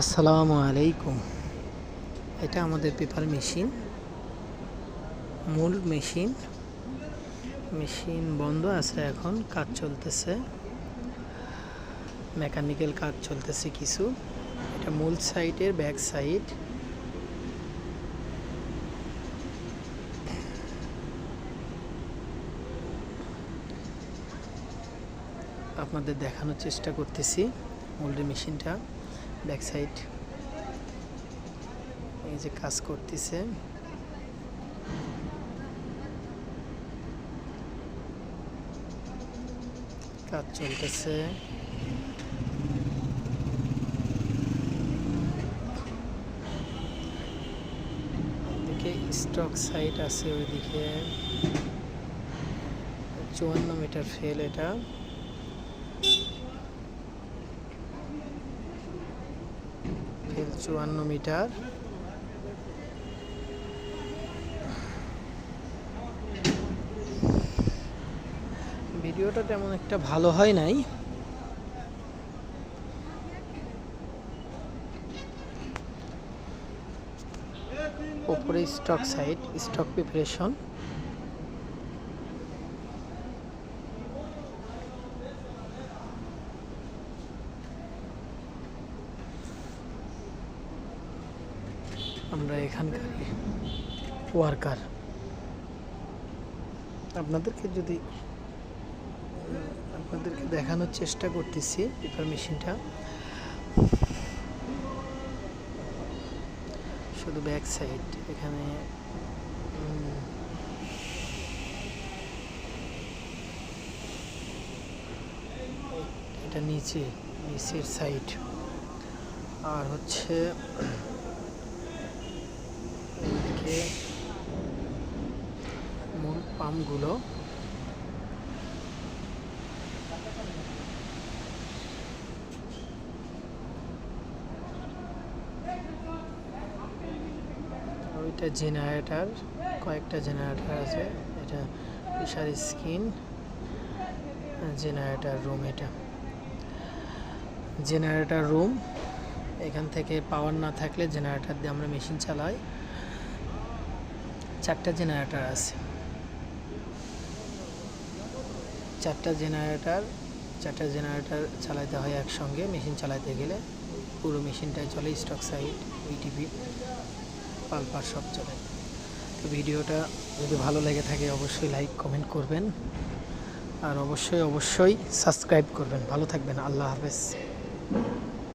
আসসালামু আলাইকুম। এটা আমাদের পেপার মেশিন, মূল মেশিন। মেশিন বন্ধ আছে, এখন কাজ চলতেছে, মেকানিক্যাল কাজ চলতেছে কিছু। এটা মূল সাইটের ব্যাক সাইড। আপনাদের দেখানোর চেষ্টা করতেছি মূল মেশিনটা ব্যাক সাইড। এই যে কাজ করতেছে, কাজ চলতেছে। ওইদিকে স্টক সাইট আছে, ওইদিকে 54 মিটার ফেল। এটা ফেল 54 মিটার। ভিডিওটা তেমন একটা ভালো হয় নাই। উপরে স্টক সাইট, স্টক প্রিপারেশন। আমরা এখানকার ওয়ার্কার। আপনাদেরকে দেখানোর চেষ্টা করতেছি পেপার মেশিনটা। শুধু ব্যাক সাইড। এখানে এটা নিচের সাইড। আর হচ্ছে এদিকে মূল পাম্পগুলো। ওইটা জেনারেটর, কয়েকটা জেনারেটর আছে। এটা প্রেসার স্ক্রিন, জেনারেটর রুম। এটা জেনারেটর রুম। এখান থেকে পাওয়ার না থাকলে জেনারেটর দিয়ে আমরা মেশিন চালাই। 4টা জেনারেটর আছে, 4টা জেনারেটর চালাতে হয় একসঙ্গে। মেশিন চালাতে গেলে পুরো মেশিনটাই চলে। স্টক সাইড, ভিটিপি, পালপার সব চলে। তো ভিডিওটা যদি ভালো লেগে থাকে অবশ্যই লাইক কমেন্ট করবেন, আর অবশ্যই সাবস্ক্রাইব করবেন। ভালো থাকবেন। আল্লাহ হাফেজ।